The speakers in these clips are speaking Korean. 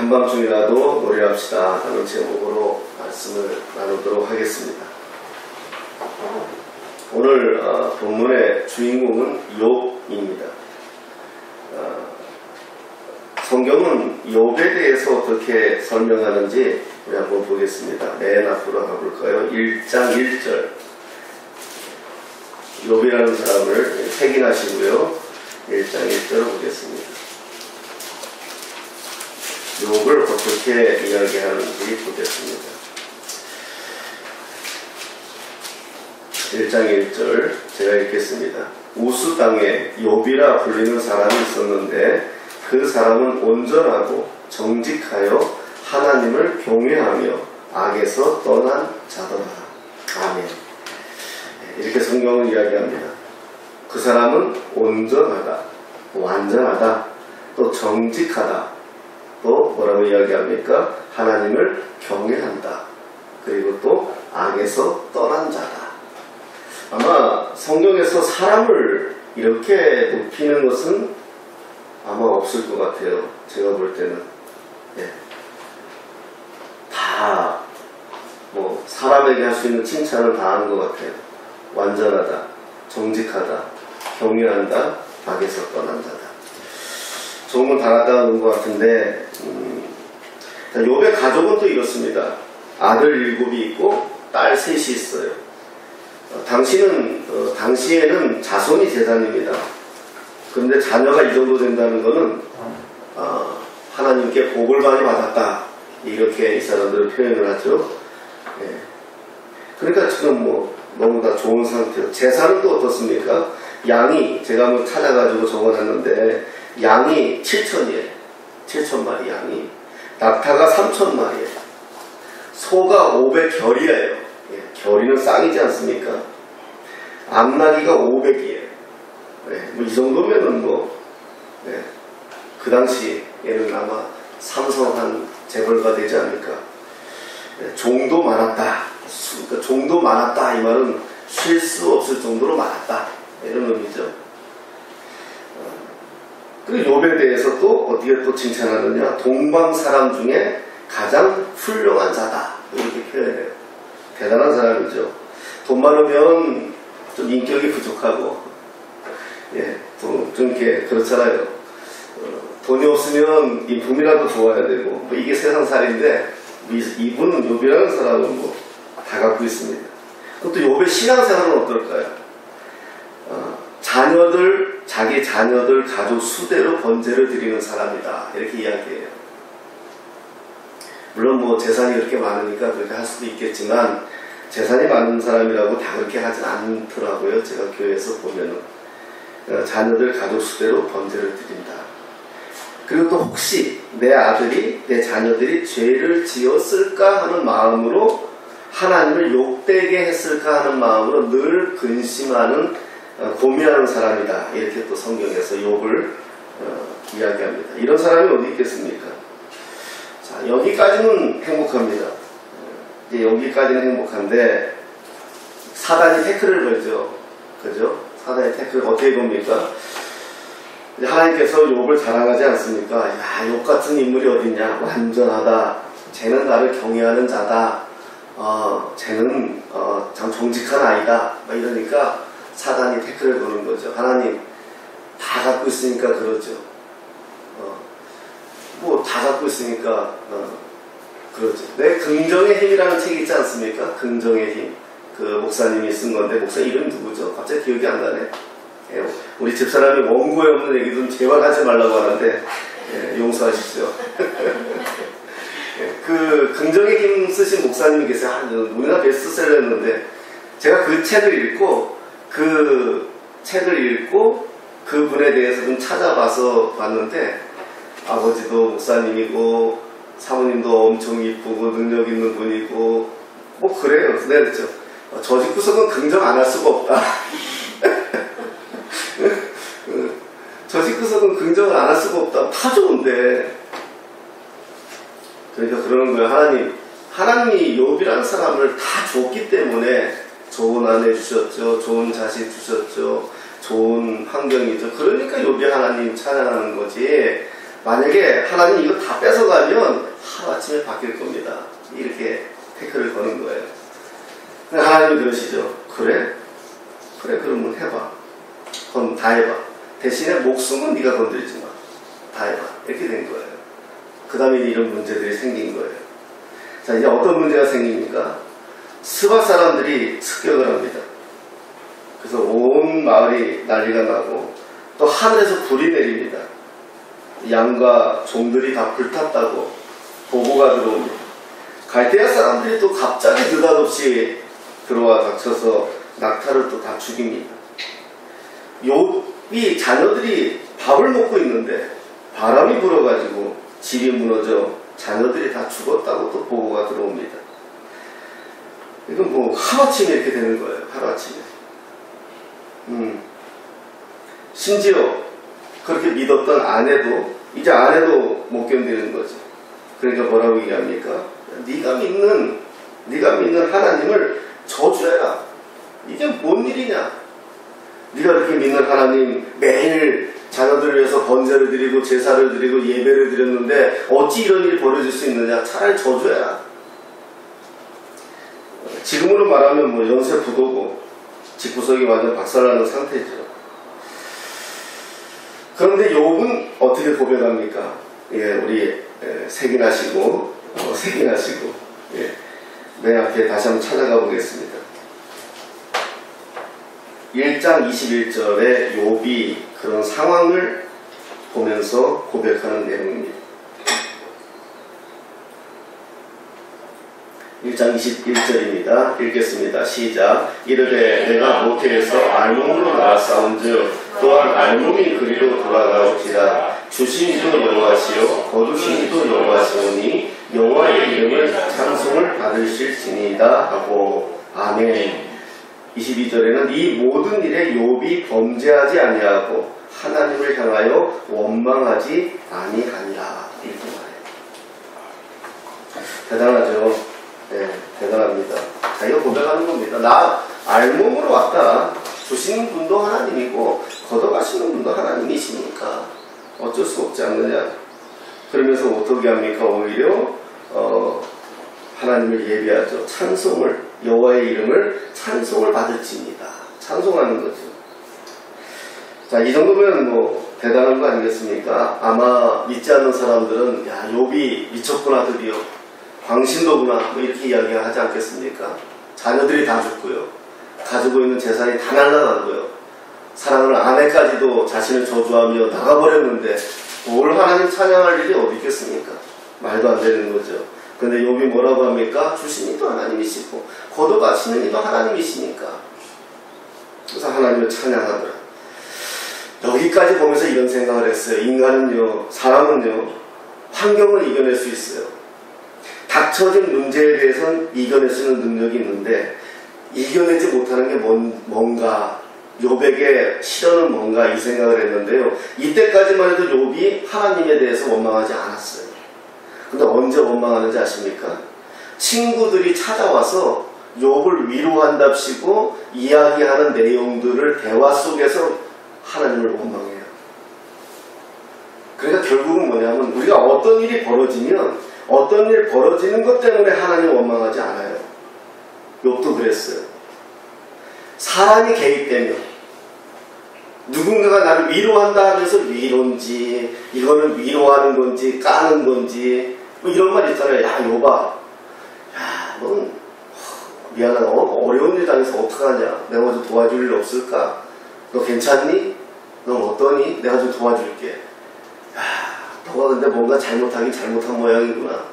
한밤중이라도 노래합시다 라는 제목으로 말씀을 나누도록 하겠습니다. 오늘 본문의 주인공은 욥입니다. 성경은 욥에 대해서 어떻게 설명하는지 우리 한번 보겠습니다. 맨 앞으로 가볼까요? 1장 1절. 욥이라는 사람을 확인하시고요. 1장 1절을 보겠습니다. 욥을 어떻게 이야기하는지 보겠습니다. 1장 1절 제가 읽겠습니다. 우스 땅에 욥이라 불리는 사람이 있었는데 그 사람은 온전하고 정직하여 하나님을 경외하며 악에서 떠난 자더라. 아멘. 이렇게 성경은 이야기합니다. 그 사람은 온전하다, 완전하다, 또 정직하다, 또 뭐라고 이야기합니까? 하나님을 경외한다. 그리고 또 악에서 떠난 자다. 아마 성경에서 사람을 이렇게 높이는 것은 아마 없을 것 같아요. 제가 볼 때는. 다 뭐 사람에게 할 수 있는 칭찬을 다 하는 것 같아요. 완전하다, 정직하다, 경외한다, 악에서 떠난 자다. 좋은 건 다 갖다가 놓은 것 같은데 욥의 가족은 또 이렇습니다. 아들 7이 있고 딸 3이 있어요. 당시에는 자손이 재산입니다. 그런데 자녀가 이 정도 된다는 것은 하나님께 복을 많이 받았다, 이렇게 이 사람들은 표현을 하죠. 그러니까 지금 뭐 너무 다 좋은 상태예요. 재산은 또 어떻습니까? 양이 제가 한번 찾아가지고 적어놨는데 양이 7천이에요. 7천마리 양이. 낙타가 3천마리예요. 소가 500결이에요. 결이는 쌍이지 않습니까? 암나귀가 500이에요. 뭐 이 정도면은 그 당시에는 아마 삼성한 재벌가 되지 않을까. 종도 많았다. 그러니까 종도 많았다 이 말은 쉴 수 없을 정도로 많았다, 이런 의미죠. 그리고 욥에 대해서 또 어떻게 또 칭찬하느냐? 동방 사람 중에 가장 훌륭한 자다, 이렇게 표현해요. 대단한 사람이죠. 돈 많으면 좀 인격이 부족하고, 좀 이렇게 그렇잖아요. 돈이 없으면 인품이라도 좋아야 되고, 뭐 이게 세상살인데, 이분은 욥이라는 사람은 다 갖고 있습니다. 그것도 욥의 신앙생활은 어떨까요? 자기 자녀들 가족 수대로 번제를 드리는 사람이다, 이렇게 이야기해요. 물론 뭐 재산이 그렇게 많으니까 그렇게 할 수도 있겠지만 재산이 많은 사람이라고 다 그렇게 하진 않더라고요. 제가 교회에서 보면은 자녀들 가족 수대로 번제를 드린다. 그리고 또 혹시 내 아들이, 내 자녀들이 죄를 지었을까 하는 마음으로, 하나님을 욕되게 했을까 하는 마음으로 늘 근심하는, 고민하는 사람이다, 이렇게 또 성경에서 욥을 이야기합니다. 이런 사람이 어디 있겠습니까? 자, 여기까지는 행복합니다. 이제 여기까지는 행복한데 사단이 태클을 걸죠. 그죠? 사단이 태클을 어떻게 겁니까? 하나님께서 욥을 자랑하지 않습니까? 야, 욥 같은 인물이 어딨냐? 완전하다. 쟤는 나를 경외하는 자다. 쟤는 참 정직한 아이다. 막 이러니까 사단이 태클을 거는 거죠. 하나님 다 갖고 있으니까 그러죠. 뭐 다 갖고 있으니까 그러죠. 내 긍정의 힘이라는 책이 있지 않습니까? 긍정의 힘. 그 목사님이 쓴 건데, 목사 이름이 누구죠? 갑자기 기억이 안 나네. 우리 집사람이 원고에 없는 얘기 좀 제발 하지 말라고 하는데 용서하십시오. 그 긍정의 힘 쓰신 목사님이 계세요. 우리나라 베스트셀러였는데, 제가 그 책을 읽고 그분에 대해서 좀 찾아봐서 봤는데, 아버지도 목사님이고 사모님도 엄청 이쁘고 능력 있는 분이고 뭐 그래요. 그렇죠. 저 집구석은 긍정 안 할 수가 없다. 저 집구석은 긍정을 안 할 수가 없다. 다 좋은데. 그러니까 그러는 거예요. 하나님이 욥이라는 사람을 다 줬기 때문에 좋은 아내 주셨죠. 좋은 자식 주셨죠. 좋은 환경이죠. 그러니까 욥이 하나님 찬양하는 거지. 만약에 하나님 이거 다 뺏어가면 하루아침에 바뀔 겁니다. 이렇게 태클을 거는 거예요. 하나님이 그러시죠. 그래? 그래, 그러면 해봐. 그럼 다 해봐. 대신에 목숨은 네가 건드리지 마. 다 해봐. 이렇게 된 거예요. 그 다음에 이런 문제들이 생긴 거예요. 자, 이제 어떤 문제가 생깁니까? 스바 사람들이 습격을 합니다. 그래서 온 마을이 난리가 나고 또 하늘에서 불이 내립니다. 양과 종들이 다 불탔다고 보고가 들어옵니다. 갈대아 사람들이 또 갑자기 느닷없이 들어와 닥쳐서 낙타를 또 다 죽입니다. 욥이 자녀들이 밥을 먹고 있는데 바람이 불어가지고 집이 무너져 자녀들이 다 죽었다고 또 보고가 들어옵니다. 이건 뭐 하루아침에 이렇게 되는 거예요. 하루아침에. 심지어 그렇게 믿었던 아내도 이제 아내도 못 견디는 거죠. 그러니까 뭐라고 얘기합니까? 네가 믿는 하나님을 저주해라. 이게 뭔 일이냐? 네가 그렇게 믿는 하나님 매일 자녀들을 위해서 번제를 드리고 제사를 드리고 예배를 드렸는데 어찌 이런 일이 벌어질 수 있느냐? 차라리 저주해라. 지금으로 말하면 뭐 연쇄 부도고 집구석이 완전 박살나는 상태죠. 그런데 욥은 어떻게 고백합니까? 예, 우리 색인하시고 예, 맨 앞에 다시 한번 찾아가 보겠습니다. 1장 21절에 욥이 그런 상황을 보면서 고백하는 내용입니다. 1장 21절입니다. 읽겠습니다. 시작. 이르되 내가 모태에서 알몸으로 나아싸운즉 또한 알몸이 그리로 돌아가옵시다. 주시니도 여호와시요 거두시니도 여호와시오니 여호와의 이름을 찬송을 받으실지니이다 하고 아멘. 22절에는 이 모든 일에 욥이 범죄하지 아니하고 하나님을 향하여 원망하지 아니하니라. 이렇게 말해요. 대단하죠. 네, 대단합니다. 자기가 고백하는 겁니다. 나 알몸으로 왔다. 주시는 분도 하나님이고 걷어가시는 분도 하나님이시니까 어쩔 수 없지 않느냐. 그러면서 어떻게 합니까? 오히려 하나님을 예배하죠. 찬송을, 여호와의 이름을 찬송을 받을지니다. 찬송하는 거죠. 자, 이 정도면 뭐 대단한 거 아니겠습니까? 아마 믿지 않는 사람들은 야, 욥이 미쳤구나, 드디어 광신도구나, 뭐 이렇게 이야기를 하지 않겠습니까? 자녀들이 다 죽고요, 가지고 있는 재산이 다 날라가고요, 사랑하는 아내까지도 자신을 저주하며 나가버렸는데 뭘 하나님 찬양할 일이 어디 있겠습니까? 말도 안 되는 거죠. 근데 욥이 뭐라고 합니까? 주신 이도 하나님이시고 걷어가시는 이도 하나님이시니까. 그래서 하나님을 찬양하더라. 여기까지 보면서 이런 생각을 했어요. 인간은요, 사람은요, 환경을 이겨낼 수 있어요. 닥쳐진 문제에 대해서는 이겨낼 수 있는 능력이 있는데 이겨내지 못하는 게 뭔가, 욥에게 실현은 뭔가, 이 생각을 했는데요. 이때까지만 해도 욥이 하나님에 대해서 원망하지 않았어요. 근데 언제 원망하는지 아십니까? 친구들이 찾아와서 욥을 위로한답시고 이야기하는 내용들을 대화 속에서 하나님을 원망해요. 그러니까 결국은 뭐냐면 우리가 어떤 일이 벌어지면 어떤 일 벌어지는 것 때문에 하나님 원망하지 않아요. 욥도 그랬어요. 사람이 개입되면 누군가가 나를 위로한다 하면서 위로인지 이거는 위로하는 건지 까는 건지 뭐 이런 말 있잖아요. 야, 욥아, 야, 넌 미안하다. 어려운 일 당해서 어떡하냐? 내가 좀 도와줄 일 없을까? 너 괜찮니? 넌 어떠니? 내가 좀 도와줄게. 야, 너가 근데 뭔가 잘못하긴 잘못한 모양이구나.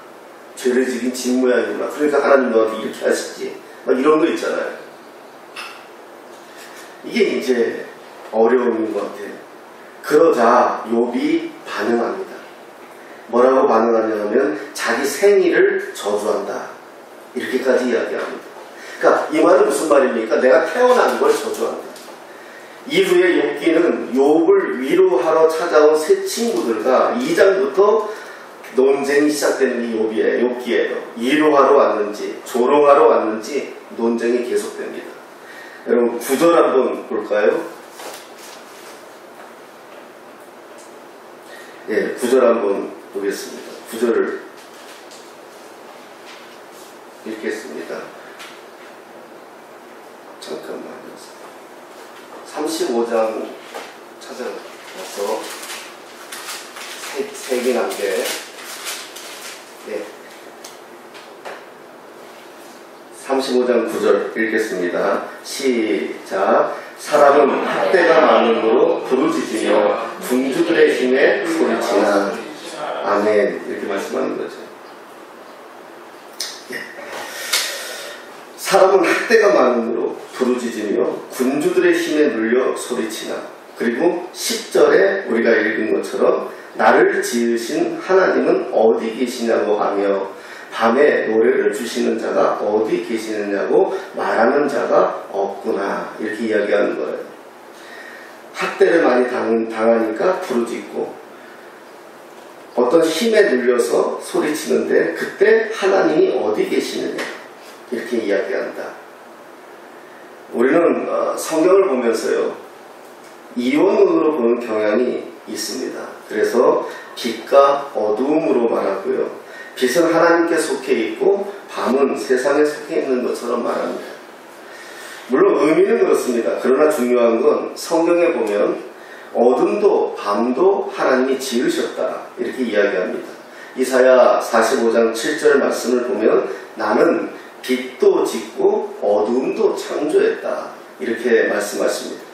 죄를 지긴 진 모양이구나. 그러니까 하나님 너한테 이렇게 하시지. 막 이런 거 있잖아요. 이게 이제 어려움인 것 같아요. 그러자 욥이 반응합니다. 뭐라고 반응하냐면 자기 생일을 저주한다. 이렇게까지 이야기합니다. 그러니까 이 말은 무슨 말입니까? 내가 태어난 걸 저주한다. 이후에 욥기는 욥을 위로하러 찾아온 새 친구들과 2장부터 논쟁이 시작되는 이 욥기예요. 위로하러 왔는지 조롱하러 왔는지 논쟁이 계속됩니다. 여러분 9절 한번 볼까요? 예, 9절 한번 보겠습니다. 9절을 읽겠습니다. 잠깐만요. 35장 찾아가서 세 개 남게. 네. 35장 9절 읽겠습니다. 시작. 사람은 학대가 많음으로 부르짖으며 군주들의 힘에 소리치나. 아멘. 이렇게 말씀하는 거죠. 예. 사람은 학대가 많음으로 부르짖으며 군주들의 힘에 눌려 소리치나. 그리고 10절에 우리가 읽은 것처럼 나를 지으신 하나님은 어디 계시냐고 하며 밤에 노래를 주시는 자가 어디 계시느냐고 말하는 자가 없구나. 이렇게 이야기하는 거예요. 학대를 많이 당하니까 부르짖고 어떤 힘에 눌려서 소리치는데 그때 하나님이 어디 계시느냐 이렇게 이야기한다. 우리는 성경을 보면서요 이원론으로 보는 경향이 있습니다. 그래서 빛과 어두움으로 말하고요. 빛은 하나님께 속해 있고 밤은 세상에 속해 있는 것처럼 말합니다. 물론 의미는 그렇습니다. 그러나 중요한 건 성경에 보면 어둠도 밤도 하나님이 지으셨다 이렇게 이야기합니다. 이사야 45장 7절 말씀을 보면 나는 빛도 짓고 어둠도 창조했다 이렇게 말씀하십니다.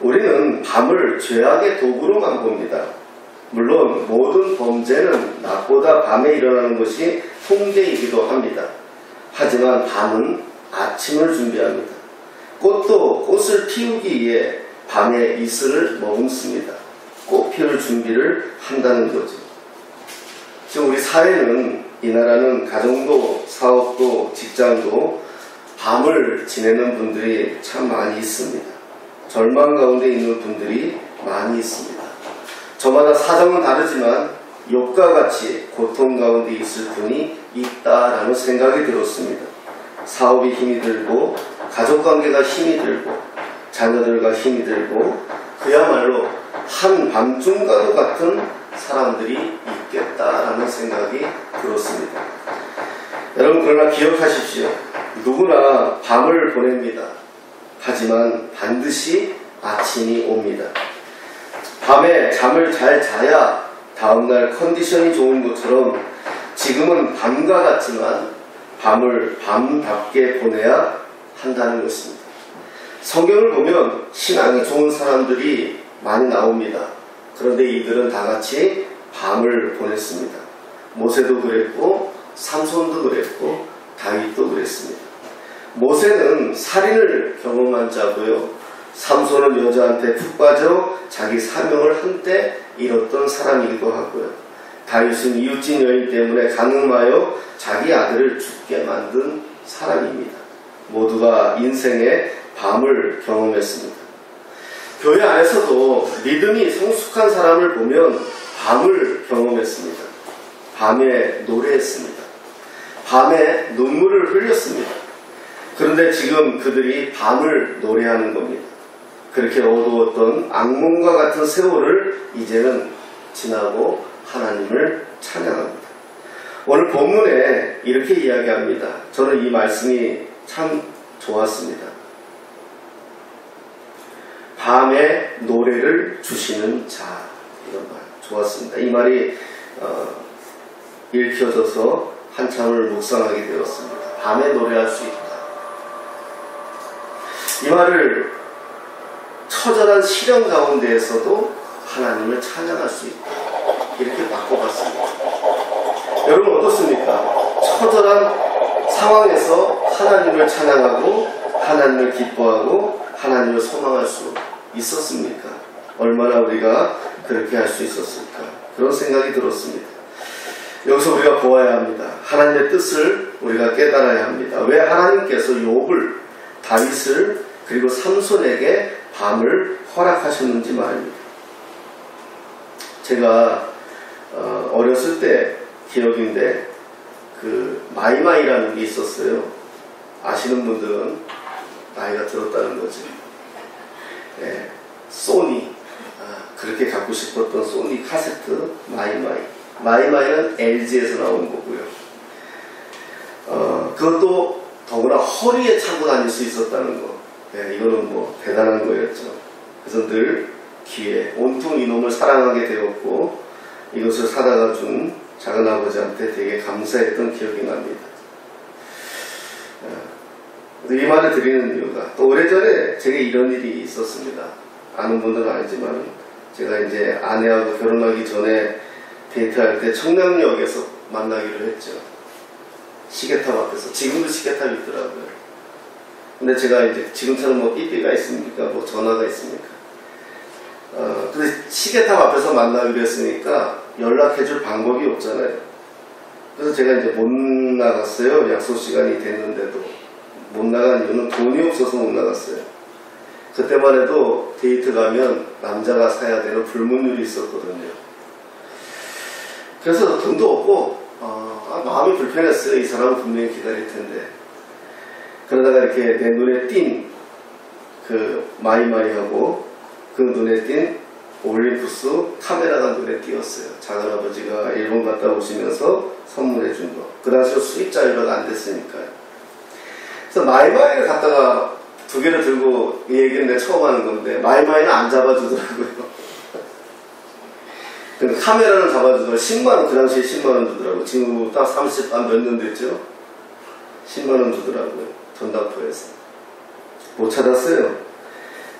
우리는 밤을 죄악의 도구로만 봅니다. 물론 모든 범죄는 낮보다 밤에 일어나는 것이 통계이기도 합니다. 하지만 밤은 아침을 준비합니다. 꽃도 꽃을 피우기 위해 밤에 이슬을 머금습니다. 꽃 피울 준비를 한다는 거죠. 지금 우리 사회는 이 나라는 가정도 사업도 직장도 밤을 지내는 분들이 참 많이 있습니다. 절망 가운데 있는 분들이 많이 있습니다. 저마다 사정은 다르지만 욕과 같이 고통 가운데 있을 분이 있다라는 생각이 들었습니다. 사업이 힘이 들고 가족관계가 힘이 들고 자녀들과 힘이 들고 그야말로 한밤중과도 같은 사람들이 있겠다라는 생각이 들었습니다. 여러분 그러나 기억하십시오. 누구나 밤을 보냅니다. 하지만 반드시 아침이 옵니다. 밤에 잠을 잘 자야 다음날 컨디션이 좋은 것처럼 지금은 밤과 같지만 밤을 밤답게 보내야 한다는 것입니다. 성경을 보면 신앙이 좋은 사람들이 많이 나옵니다. 그런데 이들은 다 같이 밤을 보냈습니다. 모세도 그랬고 삼손도 그랬고 다윗도 그랬습니다. 모세는 살인을 경험한 자고요. 삼손은 여자한테 푹 빠져 자기 사명을 한때 잃었던 사람이기도 하고요. 다윗은 이웃집 여인 때문에 간음하여 자기 아들을 죽게 만든 사람입니다. 모두가 인생의 밤을 경험했습니다. 교회 안에서도 믿음이 성숙한 사람을 보면 밤을 경험했습니다. 밤에 노래했습니다. 밤에 눈물을 흘렸습니다. 그런데 지금 그들이 밤을 노래하는 겁니다. 그렇게 어두웠던 악몽과 같은 세월을 이제는 지나고 하나님을 찬양합니다. 오늘 본문에 이렇게 이야기합니다. 저는 이 말씀이 참 좋았습니다. 밤에 노래를 주시는 자, 이런 말 좋았습니다. 이 말이 읽혀져서 한참을 묵상하게 되었습니다. 밤에 노래할 수 있다. 이 말을 처절한 시련 가운데에서도 하나님을 찬양할 수 있다. 이렇게 바꿔봤습니다. 여러분 어떻습니까? 처절한 상황에서 하나님을 찬양하고 하나님을 기뻐하고 하나님을 소망할 수 있었습니까? 얼마나 우리가 그렇게 할 수 있었을까? 그런 생각이 들었습니다. 여기서 우리가 보아야 합니다. 하나님의 뜻을 우리가 깨달아야 합니다. 왜 하나님께서 욥을, 다윗을 그리고 삼손에게 밤을 허락하셨는지 말입니다. 제가 어렸을 때 기억인데 그 마이마이라는 게 있었어요. 아시는 분들은 나이가 들었다는 거죠. 네, 소니 그렇게 갖고 싶었던 소니 카세트 마이마이. 마이마이는 LG에서 나온 거고요. 그것도 더구나 허리에 차고 다닐 수 있었다는 거. 네, 이거는 뭐 대단한 거였죠. 그래서 늘 귀에 온통 이놈을 사랑하게 되었고 이것을 사다가 준 작은아버지한테 되게 감사했던 기억이 납니다. 이 말을 드리는 이유가 또 오래전에 제게 이런 일이 있었습니다. 아는 분들은 알지만 제가 이제 아내하고 결혼하기 전에 데이트할 때 청량역에서 만나기로 했죠. 시계탑 앞에서. 지금도 시계탑이 있더라고요. 근데 제가 이제 지금처럼 뭐 삐삐가 있습니까? 뭐 전화가 있습니까? 근데 시계탑 앞에서 만나기로 했으니까 연락해줄 방법이 없잖아요. 그래서 제가 이제 못 나갔어요. 약속 시간이 됐는데도. 못 나간 이유는 돈이 없어서 못 나갔어요. 그때만 해도 데이트 가면 남자가 사야 되는 불문율이 있었거든요. 그래서 돈도 없고 마음이 불편했어요. 이 사람은 분명히 기다릴 텐데. 그러다가 이렇게 내 눈에 띈 그 마이마이하고 그 눈에 띈 올림푸스 카메라가 눈에 띄었어요. 작은아버지가 일본 갔다 오시면서 선물해 준 거. 그 당시에 수입 자유가 안 됐으니까요. 그래서 마이마이를 갖다가 두 개를 들고 이 얘기는 내가 처음 하는 건데 마이마이는 안 잡아주더라고요. 근데 카메라는 잡아주더라고요. 10만원, 그 당시에 10만원 주더라고요. 지금 딱 30, 몇 년 됐죠? 10만원 주더라고요. 전당포에서. 못 찾았어요.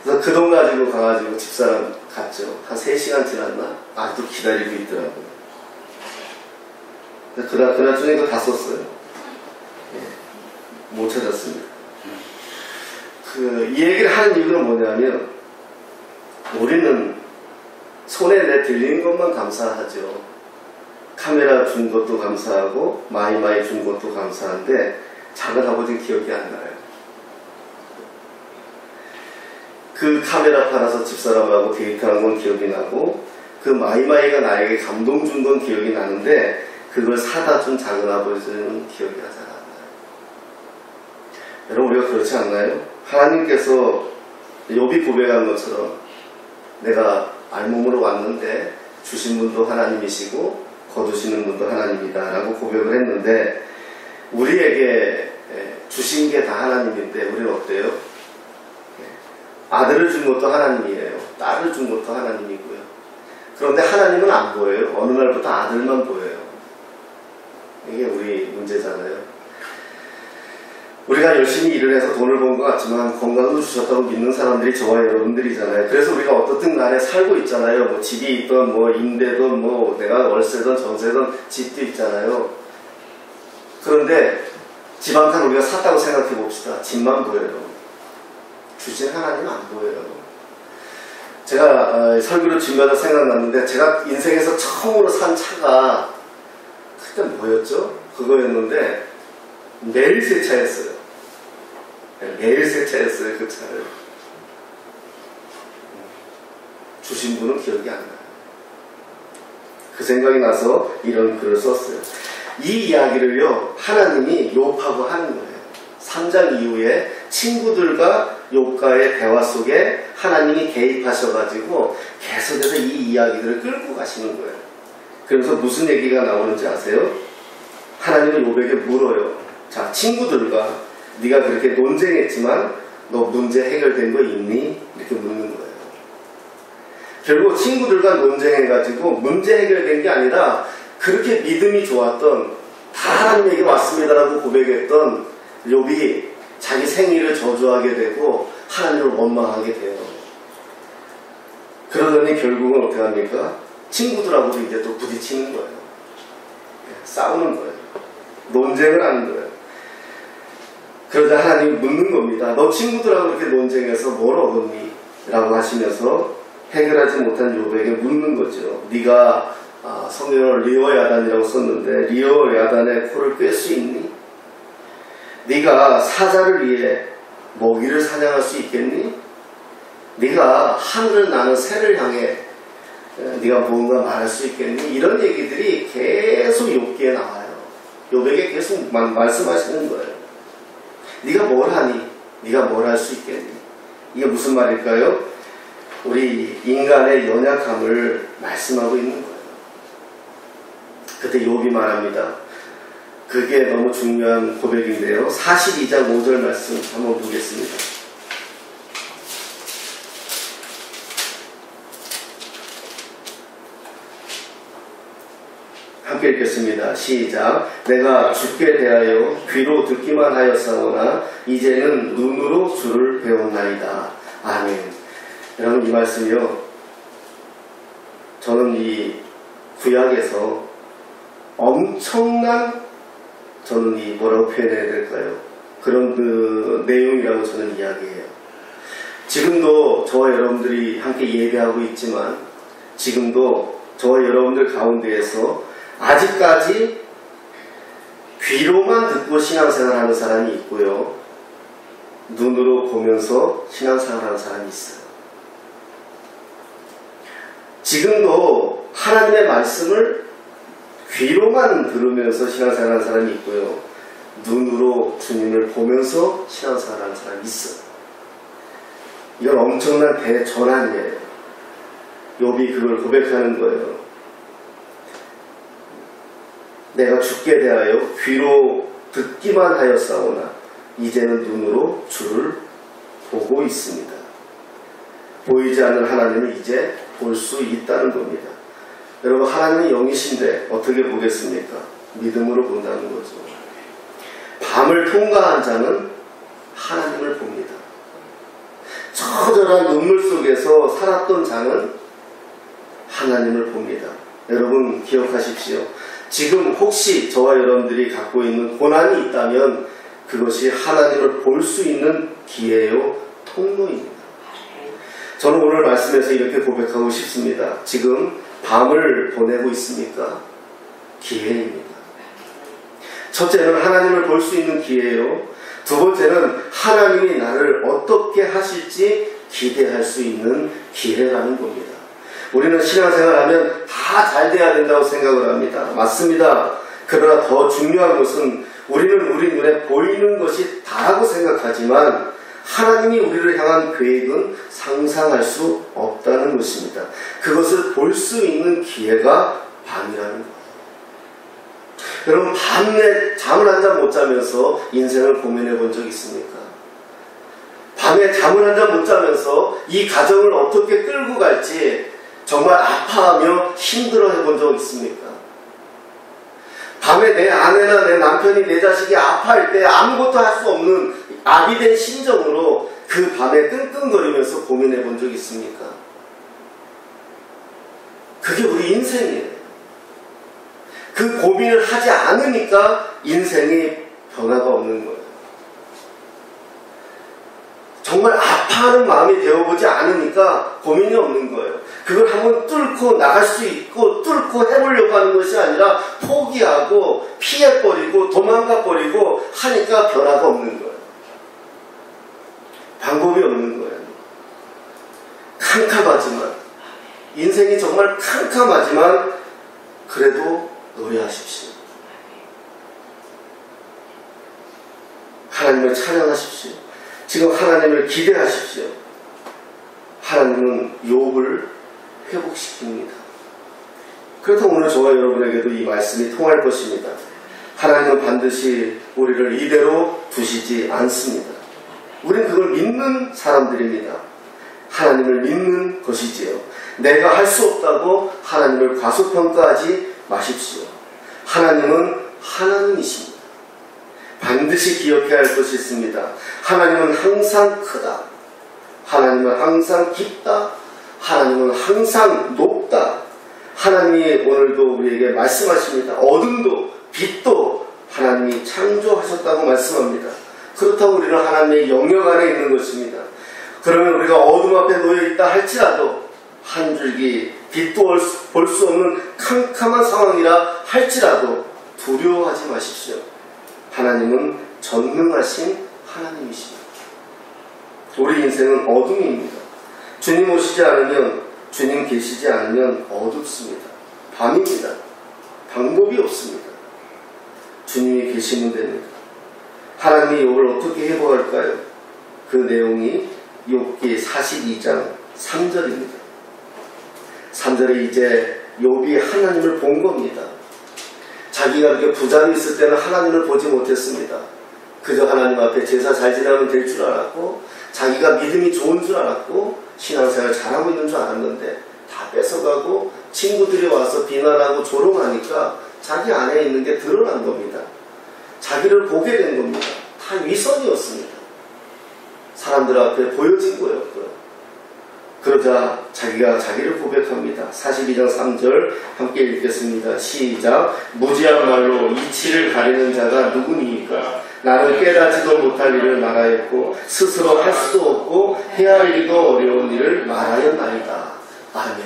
그래서 그 돈 가지고 가가지고 집사람 갔죠. 한 3시간 지났나? 아직도 기다리고 있더라고요. 그나저나 이거 다 썼어요. 못 찾았습니다. 이 얘기를 하는 이유는 뭐냐면 우리는 손에 내 들린 것만 감사하죠. 카메라 준 것도 감사하고 마이마이 준 것도 감사한데 작은아버지는 기억이 안 나요. 그 카메라 팔아서 집사람하고 데이트한 건 기억이 나고 그 마이마이가 나에게 감동 준 건 기억이 나는데 그걸 사다 준 작은아버지는 기억이 나지 않아요. 여러분 우리가 그렇지 않나요? 하나님께서 욥이 고백한 것처럼 내가 알몸으로 왔는데 주신 분도 하나님이시고 거두시는 분도 하나님이다 라고 고백을 했는데 우리에게 주신 게 다 하나님인데 우리는 어때요? 아들을 준 것도 하나님이에요. 딸을 준 것도 하나님이고요. 그런데 하나님은 안 보여요. 어느 날부터 아들만 보여요. 이게 우리 문제잖아요. 우리가 열심히 일을 해서 돈을 번 것 같지만 건강도 주셨다고 믿는 사람들이 저와 여러분들이잖아요. 그래서 우리가 어떻든 간에 살고 있잖아요. 뭐 집이 있던 뭐 임대든 뭐 내가 월세든 전세든 집도 있잖아요. 그런데 집 한 칸 우리가 샀다고 생각해 봅시다. 집만 보여요. 주신 하나님은 안 보여요. 제가 설교를 준비하다 생각났는데 제가 인생에서 처음으로 산 차가 그때 뭐였죠? 그거였는데 매일 세차했어요. 매일 세차했어요. 그 차를. 주신 분은 기억이 안 나요. 그 생각이 나서 이런 글을 썼어요. 이 이야기를요 하나님이 욥하고 하는 거예요. 3장 이후에 친구들과 욥과의 대화 속에 하나님이 개입하셔가지고 계속해서 이 이야기들을 끌고 가시는 거예요. 그래서 무슨 얘기가 나오는지 아세요? 하나님은 욥에게 물어요. 자, 친구들과 네가 그렇게 논쟁했지만 너 문제 해결된 거 있니? 이렇게 묻는 거예요. 결국 친구들과 논쟁해가지고 문제 해결된 게 아니라 그렇게 믿음이 좋았던 다 하나님에게 왔습니다라고 고백했던 욥이 자기 생일을 저주하게 되고 하나님을 원망하게 돼요. 그러더니 결국은 어떻게 합니까? 친구들하고도 이제 또 부딪히는 거예요. 싸우는 거예요. 논쟁을 하는 거예요. 그러자 하나님이 묻는 겁니다. 너 친구들하고 이렇게 논쟁해서 뭘 얻었니? 라고 하시면서 해결하지 못한 욥에게 묻는 거죠. 네가 성경을 리어야단이라고 썼는데 리어야단의 코를 꿰 수 있니? 네가 사자를 위해 먹이를 사냥할 수 있겠니? 네가 하늘을 나는 새를 향해 네가 무언가 말할 수 있겠니? 이런 얘기들이 계속 욥기에 나와요. 욥에게 계속 말씀하시는 거예요. 네가 뭘 하니? 네가 뭘 할 수 있겠니? 이게 무슨 말일까요? 우리 인간의 연약함을 말씀하고 있는 거예요. 그때 욥이 말합니다. 그게 너무 중요한 고백인데요. 42장 5절 말씀 한번 보겠습니다. 함께 읽겠습니다. 시작. 내가 주께 대하여 귀로 듣기만 하였사오나 이제는 눈으로 주를 배웠나이다. 아멘. 여러분, 이 말씀이요, 저는 이 구약에서 엄청난, 저는 이 뭐라고 표현해야 될까요? 그런 그 내용이라고 저는 이야기해요. 지금도 저와 여러분들이 함께 예배하고 있지만, 지금도 저와 여러분들 가운데에서 아직까지 귀로만 듣고 신앙생활하는 사람이 있고요, 눈으로 보면서 신앙생활하는 사람이 있어요. 지금도 하나님의 말씀을 귀로만 들으면서 신앙생활하는 사람이 있고요, 눈으로 주님을 보면서 신앙생활하는 사람이 있어요. 이건 엄청난 대전환이에요. 욥이 그걸 고백하는 거예요. 내가 주께 대하여 귀로 듣기만 하였사오나 이제는 눈으로 주를 보고 있습니다. 보이지 않는 하나님을 이제 볼 수 있다는 겁니다. 여러분, 하나님은 영이신데 어떻게 보겠습니까? 믿음으로 본다는 거죠. 밤을 통과한 자는 하나님을 봅니다. 처절한 눈물 속에서 살았던 자는 하나님을 봅니다. 여러분, 기억하십시오. 지금 혹시 저와 여러분들이 갖고 있는 고난이 있다면 그것이 하나님을 볼 수 있는 기회요, 통로입니다. 저는 오늘 말씀에서 이렇게 고백하고 싶습니다. 지금 밤을 보내고 있습니까? 기회입니다. 첫째는 하나님을 볼 수 있는 기회요, 두 번째는 하나님이 나를 어떻게 하실지 기대할 수 있는 기회라는 겁니다. 우리는 신앙생활하면 다 잘 돼야 된다고 생각을 합니다. 맞습니다. 그러나 더 중요한 것은 우리는 우리 눈에 보이는 것이 다라고 생각하지만 하나님이 우리를 향한 계획은 상상할 수 없다는 것입니다. 그것을 볼 수 있는 기회가 밤이라는 거예요. 여러분, 밤에 잠을 한 잠 못 자면서 인생을 고민해 본 적 있습니까? 밤에 잠을 한 잠 못 자면서 이 가정을 어떻게 끌고 갈지 정말 아파하며 힘들어 해본 적 있습니까? 밤에 내 아내나 내 남편이, 내 자식이 아파할 때 아무것도 할 수 없는 아비된 심정으로 그 밤에 끙끙거리면서 고민해 본 적 있습니까? 그게 우리 인생이에요. 그 고민을 하지 않으니까 인생이 변화가 없는 거예요. 정말 아파하는 마음이 되어보지 않으니까 고민이 없는 거예요. 그걸 한번 뚫고 나갈 수 있고 뚫고 해보려고 하는 것이 아니라 포기하고 피해버리고 도망가버리고 하니까 변화가 없는 거예요. 방법이 없는 거예요. 캄캄하지만, 인생이 정말 캄캄하지만 그래도 노래하십시오. 하나님을 찬양하십시오. 지금 하나님을 기대하십시오. 하나님은 욥을 회복시킵니다. 그렇다고 오늘 저와 여러분에게도 이 말씀이 통할 것입니다. 하나님은 반드시 우리를 이대로 두시지 않습니다. 우리는 그걸 믿는 사람들입니다. 하나님을 믿는 것이지요. 내가 할 수 없다고 하나님을 과소평가하지 마십시오. 하나님은 하나님이십니다. 반드시 기억해야 할 것이 있습니다. 하나님은 항상 크다. 하나님은 항상 깊다. 하나님은 항상 높다. 하나님이 오늘도 우리에게 말씀하십니다. 어둠도 빛도 하나님이 창조하셨다고 말씀합니다. 그렇다고 우리는 하나님의 영역 안에 있는 것입니다. 그러면 우리가 어둠 앞에 놓여있다 할지라도 한 줄기 빛도 볼 수 없는 캄캄한 상황이라 할지라도 두려워하지 마십시오. 하나님은 전능하신 하나님이십니다. 우리 인생은 어둠입니다. 주님 오시지 않으면, 주님 계시지 않으면 어둡습니다. 밤입니다. 방법이 없습니다. 주님이 계시면 됩니다. 하나님이 욥을 어떻게 회복할까요? 그 내용이 욥기 42장 3절입니다. 3절에 이제 욥이 하나님을 본 겁니다. 자기가 이렇게 부자로 있을 때는 하나님을 보지 못했습니다. 그저 하나님 앞에 제사 잘 지내면 될 줄 알았고, 자기가 믿음이 좋은 줄 알았고, 신앙생활 잘하고 있는 줄 알았는데 다 뺏어가고 친구들이 와서 비난하고 조롱하니까 자기 안에 있는 게 드러난 겁니다. 자기를 보게 된 겁니다. 다 위선이었습니다. 사람들 앞에 보여진 거였고요. 그러자 자기가 자기를 고백합니다. 42장 3절 함께 읽겠습니다. 시작. 무지한 말로 이치를 가리는 자가 누구니까? 나는 깨닫지도 못할 일을 말하였고 스스로 할 수도 없고 헤아리기도 어려운 일을 말하였나이다. 아멘.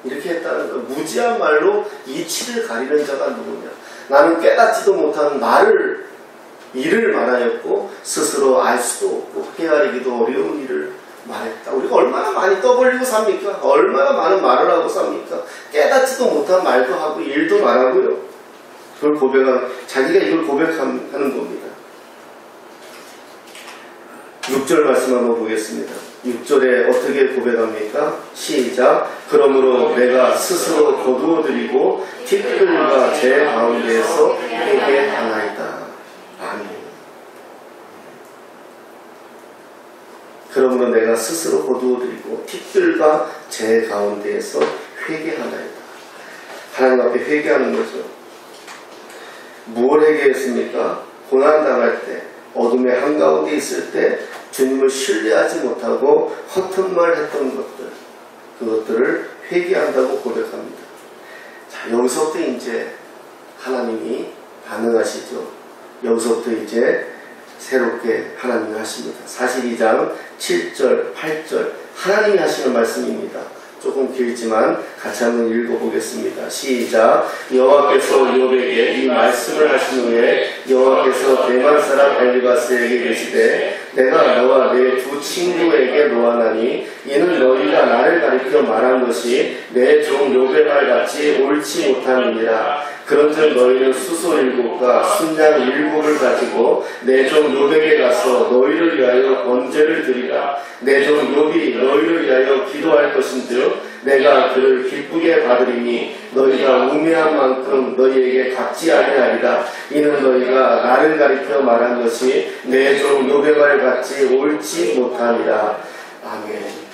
이렇게 했다는 거. 무지한 말로 이치를 가리는 자가 누구냐? 나는 깨닫지도 못한 일을 말하였고 스스로 알 수도 없고 헤아리기도 어려운 일을 말했다. 우리가 얼마나 많이 떠벌리고 삽니까? 얼마나 많은 말을 하고 삽니까? 깨닫지도 못한 말도 하고 일도 말하고요. 그걸 자기가 이걸 고백하는 겁니다. 6절 말씀 한번 보겠습니다. 6절에 어떻게 고백합니까? 시작. 그러므로 내가 스스로 거두어드리고 티끌과 제 가운데에서 회개하나이다. 아멘. 그러므로 내가 스스로 거두어드리고 티끌과 제 가운데에서 회개하나이다. 하나님 앞에 회개하는 거죠. 무엇 회개했습니까? 고난당할 때, 어둠의 한가운데 있을 때 주님을 신뢰하지 못하고 허튼 말 했던 것들, 그것들을 회개한다고 고백합니다. 자, 여기서부터 이제 하나님이 반응하시죠. 여기서부터 이제 새롭게 하나님이 하십니다. 42장 7절, 8절 하나님이 하시는 말씀입니다. 조금 길지만 같이 한번 읽어보겠습니다. 시작. 여호와께서 욥에게 이 말씀을 하신 후에 여호와께서 대만 사람 엘리바스에게 이르시되 내가 너와 내 두 친구에게 노하나니 이는 너희가 나를 가리켜 말한 것이 내 종 욥의 말 같이 옳지 못함이니라. 그런즉 너희는 수소 7과 순양 7을 가지고 내 종 욥에게 가서 너희를 위하여 번제를 드리라. 내 종 욥이 너희를 위하여 기도할 것인즉 내가 그를 기쁘게 받으리니 너희가 우매한 만큼 너희에게 갚지 아니하리라. 이는 너희가 나를 가리켜 말한 것이 내 종 욥의 말 같이 옳지 못함이라. 아멘.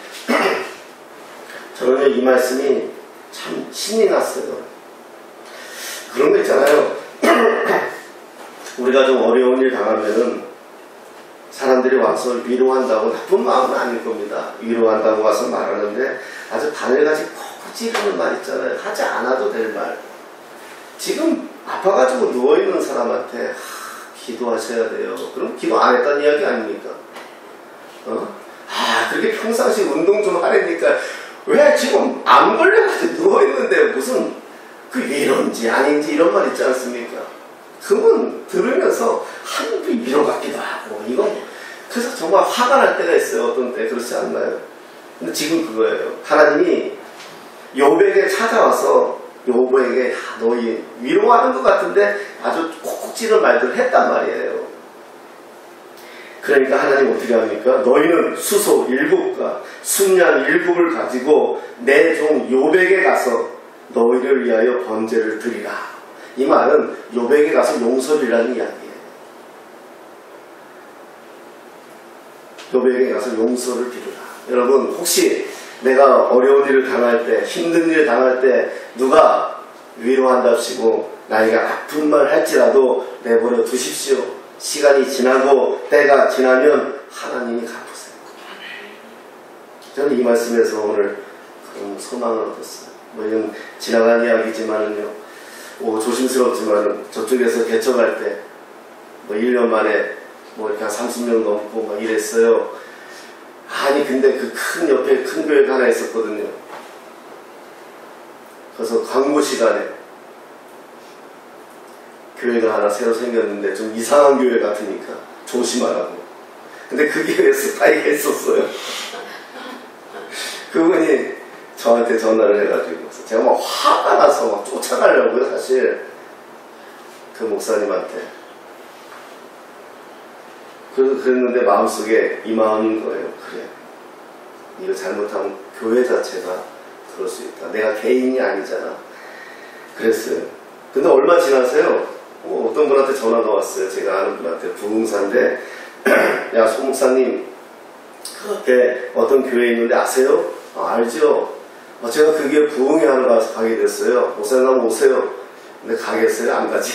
저는 이 말씀이 참 신이 났어요. 그런 거 있잖아요. 우리가 좀 어려운 일 당하면은 사람들이 와서 위로한다고, 나쁜 마음은 아닐 겁니다. 위로한다고 와서 말하는데 아주 바늘같이 콕 찌르는 말 있잖아요. 하지 않아도 될 말. 지금 아파가지고 누워있는 사람한테 기도하셔야 돼요. 그럼 기도 안 했다는 이야기 아닙니까? 그렇게 평상시 운동 좀 하려니까 왜 지금 안 걸려가지고 누워있는데 무슨 왜 이런지 아닌지 이런 말 있지 않습니까? 그건 들으면서 한비 위로 같기도 하고 그래서 정말 화가 날 때가 있어요. 어떤 때 그렇지 않나요? 근데 지금 그거예요. 하나님이 욥에게 찾아와서 욥에게 너희 위로하는 것 같은데 아주 콕콕 찌른 말들을 했단 말이에요. 그러니까 하나님 어떻게 합니까? 너희는 수소 7과 순양 7을 가지고 내 종 욥에게 가서 너희를 위하여 번제를 드리라. 이 말은 욥에게 가서 용서리라는 이야기예요. 욥에게 가서 용서를 빌으라. 여러분 혹시 내가 어려운 일을 당할 때, 힘든 일을 당할 때 누가 위로한답시고 나에게 아픈 말 할지라도 내버려 두십시오. 시간이 지나고 때가 지나면 하나님이 갚으세요. 저는 이 말씀에서 오늘 그런 소망을 얻었어요. 이건 지나간 이야기지만은요, 조심스럽지만 저쪽에서 개척할 때 1년 만에 이렇게 한 30명 넘고 막 이랬어요. 아니 근데 그 큰 옆에 큰 교회가 하나 있었거든요. 그래서 광고 시간에 교회가 하나 새로 생겼는데 좀 이상한 교회 같으니까 조심하라고. 근데 그 교회 스파이가 있었어요. 그분이 저한테 전화를 해가지고 제가 막 화가 나서 막 쫓아가려고요. 사실 그 목사님한테 그래서 그랬는데 마음속에 이 마음인 거예요. 그래, 이거 잘못하면 교회 자체가 그럴 수 있다. 내가 개인이 아니잖아. 그랬어요. 근데 얼마 지나서요, 어떤 분한테 전화가 왔어요. 제가 아는 분한테, 부흥사인데 야, 소 목사님, 그렇게 어떤 교회에 있는데 아세요? 알죠. 제가 그 교회 부흥회 하러 가게 됐어요. 목사님 한번 오세요. 근데 가겠어요? 안 가지.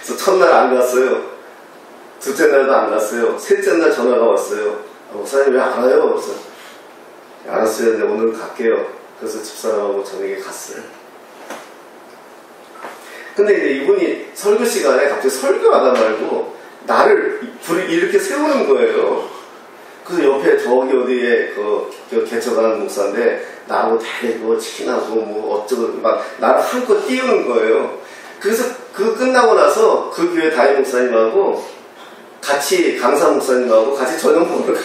그래서 첫날 안 갔어요. 둘째 날도 안 갔어요. 셋째 날 전화가 왔어요. 목사님 왜 안 와요? 그래서 알았어요. 근데 오늘 갈게요. 그래서 집사람하고 저녁에 갔어요. 근데 이제 이분이 설교 시간에 갑자기 설교하다 말고 나를 이렇게 세우는 거예요. 그래서 옆에 저기 어디에 그 개척하는 목사인데 나하고 되게 치킨하고 뭐 어쩌고 막 나를 한껏 띄우는 거예요. 그래서 그거 끝나고 나서 그 교회 담임 목사님하고 같이 강사 목사님하고 같이 저녁 먹으러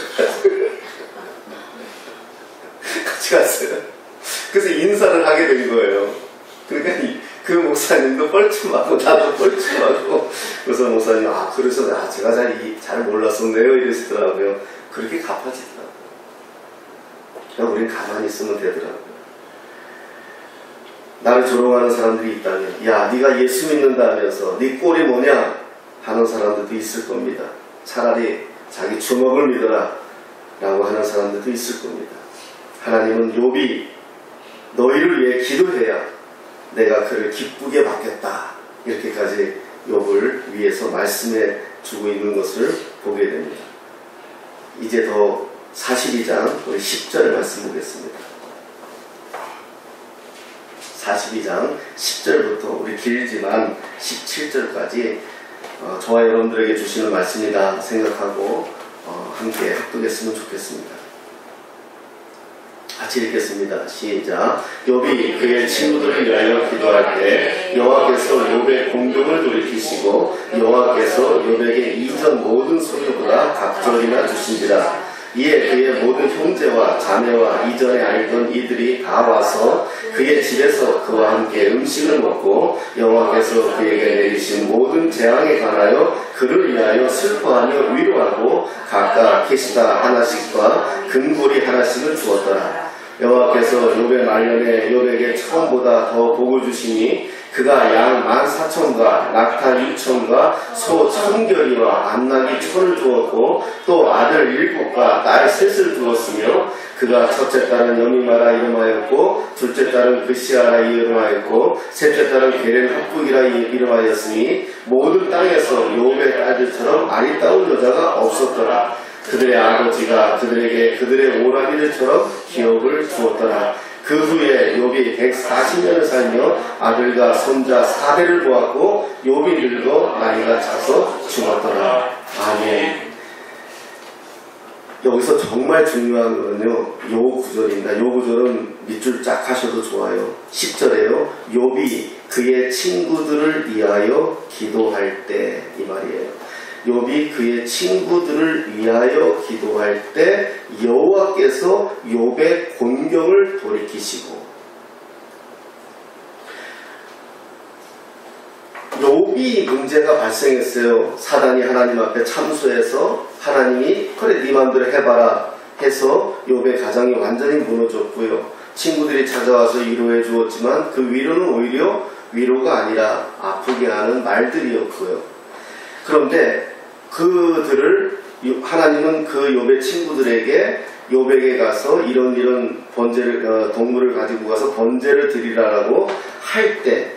같이 갔어요. 그래서 인사를 하게 된 거예요. 그러니까 그 목사님도 뻘쭘하고 나도 뻘쭘하고 그래서 목사님 그러셔서 제가 잘 몰랐었네요 이러시더라고요. 그렇게 갚아지더라고요. 그냥 우린 가만히 있으면 되더라고요. 나를 조롱하는 사람들이 있다면 야 네가 예수 믿는다면서 네 꼴이 뭐냐 하는 사람들도 있을 겁니다. 차라리 자기 주먹을 믿어라 라고 하는 사람들도 있을 겁니다. 하나님은 욥이 너희를 위해 기도해야 내가 그를 기쁘게 받겠다 이렇게까지 욥을 위해서 말씀해 주고 있는 것을 보게 됩니다. 이제 더 42장 우리 10절을 말씀 보겠습니다. 42장 10절부터 우리 길지만 17절까지 저와 여러분들에게 주시는 말씀이다 생각하고 함께 합독했으면 좋겠습니다. 같이 읽겠습니다. 시작. 욥이 그의 친구들을 위하여 기도할 때 여호와께서 욥의 공경을 돌이키시고 여호와께서 욥에게 이전 모든 소유보다 각절이나 주신지라. 이에 그의 모든 형제와 자매와 이전에 알던 이들이 다 와서 그의 집에서 그와 함께 음식을 먹고 여호와께서 그에게 내리신 모든 재앙에 관하여 그를 위하여 슬퍼하며 위로하고 각각 계시다 하나씩과 금고리 하나씩을 주었더라. 여호와께서 욥의 말년에 욥에게 처음보다 더 복을 주시니 그가 양 14,000과 낙타 6,000과 소 1,000결이와 암나귀 1,000을 주었고 또 아들 7과 딸 3을 주었으며 그가 첫째 딸은 여미마라 이름하였고 둘째 딸은 그시아라 이름하였고 셋째 딸은 게렌 합북이라 이름하였으니 모든 땅에서 욥의 딸들처럼 아리따운 여자가 없었더라. 그들의 아버지가 그들에게 그들의 오라비들처럼 기업을 주었더라. 그 후에 욥이 140년을 살며 아들과 손자 4대를 보았고 욥이 늙어 나이가 차서 죽었더라. 아멘. 여기서 정말 중요한 거는요, 요 구절입니다. 요 구절은 밑줄 쫙 하셔도 좋아요. 10절에요. 욥이 그의 친구들을 위하여 기도할 때, 이 말이에요. 욥이 그의 친구들을 위하여 기도할 때 여호와께서 욥의 곤경을 돌이키시고, 욥이 문제가 발생했어요. 사단이 하나님 앞에 참소해서 하나님이 그래 네 맘대로 해봐라 해서 욥의 가정이 완전히 무너졌고요. 친구들이 찾아와서 위로해 주었지만 그 위로는 오히려 위로가 아니라 아프게 하는 말들이었고요. 그런데 그들을 하나님은 그 욥의 친구들에게 욥에게 가서 이런 번제를 동물을 가지고 가서 번제를 드리라라고 할 때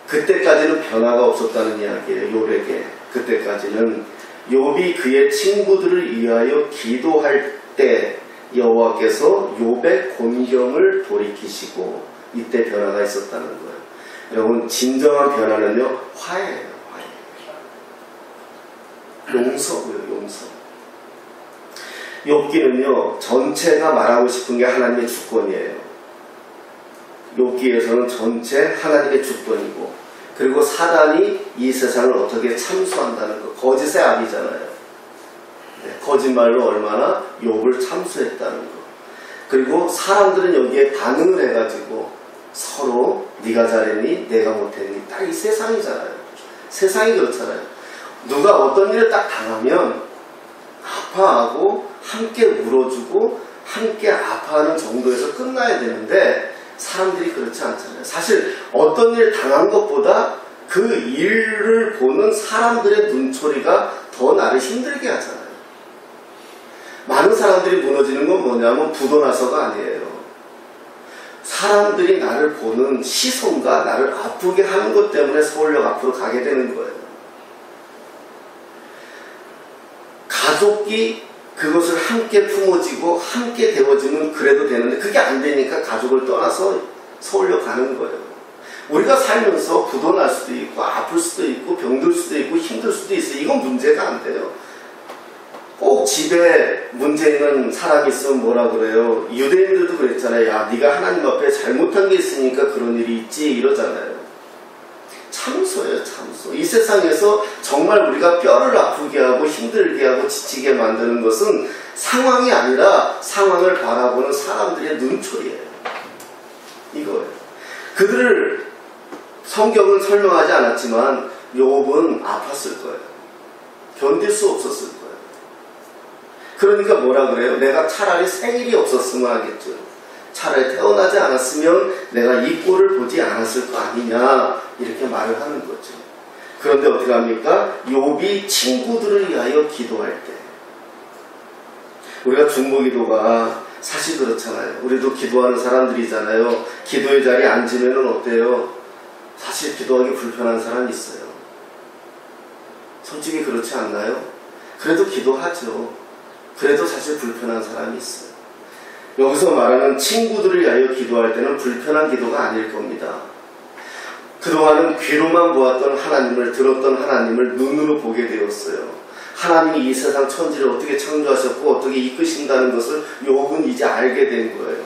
그때까지는 변화가 없었다는 이야기예요. 욥에게 그때까지는 욥이 그의 친구들을 위하여 기도할 때 여호와께서 욥의 곤경을 돌이키시고 이때 변화가 있었다는 거예요. 여러분 진정한 변화는요 화해예요. 용서고요, 용서. 욥기는요, 전체가 말하고 싶은 게 하나님의 주권이에요. 욥기에서는 전체 하나님의 주권이고, 그리고 사단이 이 세상을 어떻게 참수한다는 거, 거짓의 악이잖아요. 네, 거짓말로 얼마나 욥을 참수했다는 거. 그리고 사람들은 여기에 반응을 해가지고 서로 네가 잘했니? 내가 못했니? 딱 이 세상이잖아요. 세상이 그렇잖아요. 누가 어떤 일을 딱 당하면 아파하고 함께 울어주고 함께 아파하는 정도에서 끝나야 되는데 사람들이 그렇지 않잖아요. 사실 어떤 일 당한 것보다 그 일을 보는 사람들의 눈초리가 더 나를 힘들게 하잖아요. 많은 사람들이 무너지는 건 뭐냐면 부도나서가 아니에요. 사람들이 나를 보는 시선과 나를 아프게 하는 것 때문에 서울역 앞으로 가게 되는 거예요. 가족이 그것을 함께 품어지고 함께 데워지면 그래도 되는데 그게 안 되니까 가족을 떠나서 서울역 가는 거예요. 우리가 살면서 부도 날 수도 있고 아플 수도 있고 병들 수도 있고 힘들 수도 있어요. 이건 문제가 안 돼요. 꼭 집에 문제 있는 사람이 있으면 뭐라 그래요? 유대인들도 그랬잖아요. 야, 네가 하나님 앞에 잘못한 게 있으니까 그런 일이 있지 이러잖아요. 참소예요, 참소. 이 세상에서 정말 우리가 뼈를 아프게 하고 힘들게 하고 지치게 만드는 것은 상황이 아니라 상황을 바라보는 사람들의 눈초리예요. 이거예요. 그들을 성경은 설명하지 않았지만 욥은 아팠을 거예요. 견딜 수 없었을 거예요. 그러니까 뭐라 그래요? 내가 차라리 생일이 없었으면 하겠죠. 차라리 태어나지 않았으면 내가 이 꼴을 보지 않았을 거 아니냐 이렇게 말을 하는 거죠. 그런데 어떻게 합니까? 욥이 친구들을 위하여 기도할 때 우리가 중보기도가 사실 그렇잖아요. 우리도 기도하는 사람들이잖아요. 기도의 자리에 앉으면 어때요? 사실 기도하기 불편한 사람이 있어요. 솔직히 그렇지 않나요? 그래도 기도하죠. 그래도 사실 불편한 사람이 있어요. 여기서 말하는 친구들을 위하여 기도할 때는 불편한 기도가 아닐 겁니다. 그동안은 귀로만 보았던 하나님을, 들었던 하나님을 눈으로 보게 되었어요. 하나님이 이 세상 천지를 어떻게 창조하셨고 어떻게 이끄신다는 것을 욥은 이제 알게 된 거예요.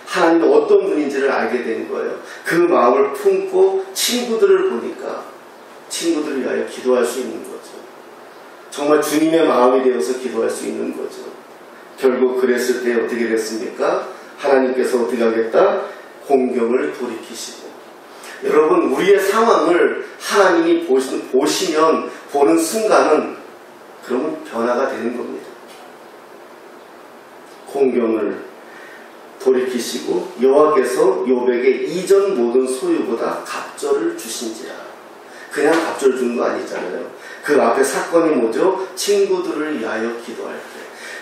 하나님이 어떤 분인지를 알게 된 거예요. 그 마음을 품고 친구들을 보니까 친구들을 위하여 기도할 수 있는 거죠. 정말 주님의 마음이 되어서 기도할 수 있는 거죠. 결국 그랬을 때 어떻게 됐습니까? 하나님께서 어떻게 하겠다? 공경을 돌이키시고. 여러분, 우리의 상황을 하나님이 보시면 보는 순간은 그러면 변화가 되는 겁니다. 공경을 돌이키시고 여호와께서 욥에게 이전 모든 소유보다 갑절을 주신지라. 그냥 갑절 준 거 아니잖아요. 그 앞에 사건이 뭐죠? 친구들을 위하여 기도할 때.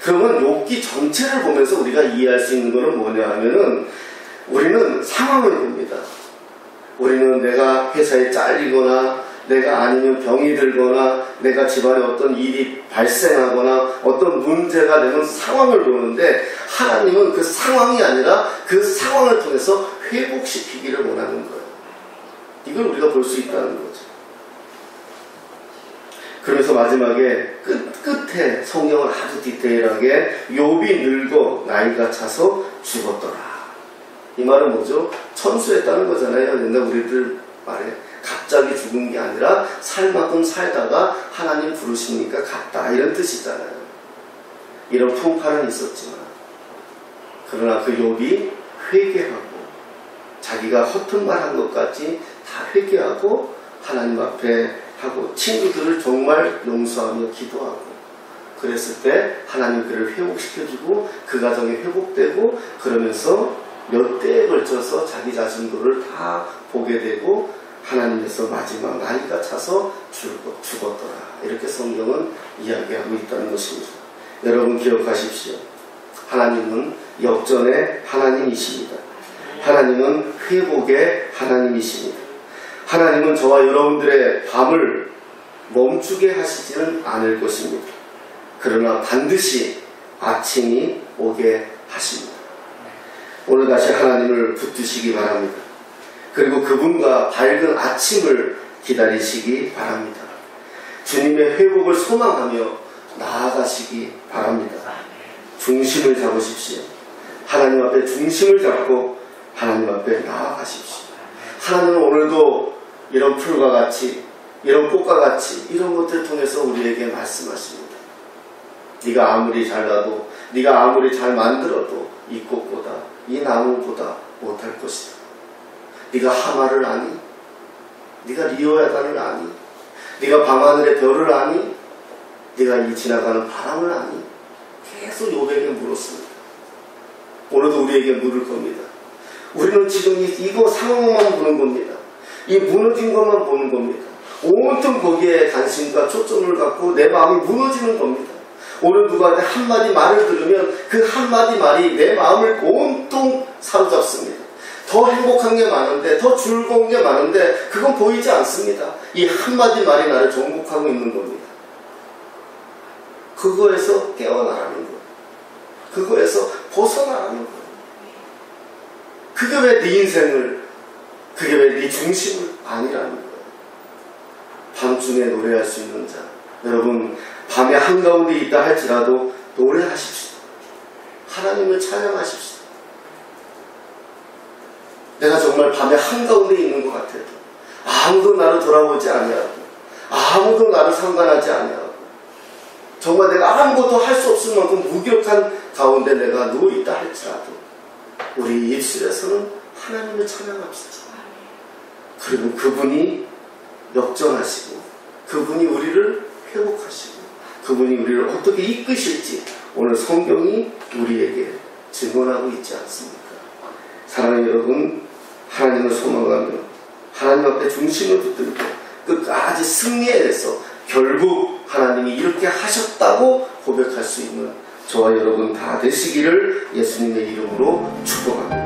그러면 욥기 전체를 보면서 우리가 이해할 수 있는 것은 뭐냐 하면은 우리는 상황을 봅니다. 우리는 내가 회사에 잘리거나 내가 아니면 병이 들거나 내가 집안에 어떤 일이 발생하거나 어떤 문제가 되는 상황을 보는데 하나님은 그 상황이 아니라 그 상황을 통해서 회복시키기를 원하는 거예요. 이걸 우리가 볼 수 있다는 거죠. 그러면서 마지막에 끝에 성경을 아주 디테일하게 욥이 늙어 나이가 차서 죽었더라. 이 말은 뭐죠? 천수했다는 거잖아요. 옛날 우리들 말에 갑자기 죽은 게 아니라 살 만큼 살다가 하나님 부르시니까 갔다 이런 뜻이잖아요. 이런 풍파는 있었지만 그러나 그 욥이 회개하고 자기가 허튼 말 한 것까지 다 회개하고 하나님 앞에 하고 친구들을 정말 용서하며 기도하고 그랬을 때 하나님 그를 회복시켜주고 그 가정이 회복되고 그러면서 몇 대에 걸쳐서 자기 자신도를 다 보게 되고 하나님께서 마지막 나이가 차서 죽었더라. 이렇게 성경은 이야기하고 있다는 것입니다. 여러분 기억하십시오. 하나님은 역전의 하나님이십니다. 하나님은 회복의 하나님이십니다. 하나님은 저와 여러분들의 밤을 멈추게 하시지는 않을 것입니다. 그러나 반드시 아침이 오게 하십니다. 오늘 다시 하나님을 붙드시기 바랍니다. 그리고 그분과 밝은 아침을 기다리시기 바랍니다. 주님의 회복을 소망하며 나아가시기 바랍니다. 중심을 잡으십시오. 하나님 앞에 중심을 잡고 하나님 앞에 나아가십시오. 하나님은 오늘도 이런 풀과 같이 이런 꽃과 같이 이런 것들을 통해서 우리에게 말씀하십니다. 네가 아무리 잘나도 네가 아무리 잘 만들어도 이 꽃보다 이 나무보다 못할 것이다. 네가 하마를 아니? 네가 리오야단을 아니? 네가 밤하늘의 별을 아니? 네가 이 지나가는 바람을 아니? 계속 요백에 물었습니다. 오늘도 우리에게 물을 겁니다. 우리는 지금 이거 상황만 보는 겁니다. 이 무너진 것만 보는 겁니다. 온통 거기에 관심과 초점을 갖고 내 마음이 무너지는 겁니다. 오늘 누구한테 한마디 말을 들으면 그 한마디 말이 내 마음을 온통 사로잡습니다. 더 행복한 게 많은데, 더 즐거운 게 많은데 그건 보이지 않습니다. 이 한마디 말이 나를 정복하고 있는 겁니다. 그거에서 깨어나라는 거예요. 그거에서 벗어나라는 거예요. 그게 왜 네 인생을, 그게 왜 네 중심을 아니라는 거예요. 밤중에 노래할 수 있는 자, 여러분 밤의 한가운데 있다 할지라도 노래하십시오. 하나님을 찬양하십시오. 내가 정말 밤의 한가운데 있는 것 같아도 아무도 나를 돌아보지 아니하고 아무도 나를 상관하지 아니하고 정말 내가 아무것도 할 수 없을 만큼 무기력한 가운데 내가 누워있다 할지라도 우리 입술에서는 하나님을 찬양합시다. 그리고 그분이 역전하시고 그분이 우리를 회복하시고 그분이 우리를 어떻게 이끄실지 오늘 성경이 우리에게 증언하고 있지 않습니까? 사랑하는 여러분, 하나님을 소망하며 하나님 앞에 중심을 붙들고 끝까지 승리해내서 결국 하나님이 이렇게 하셨다고 고백할 수 있는 저와 여러분 다 되시기를 예수님의 이름으로 축복합니다.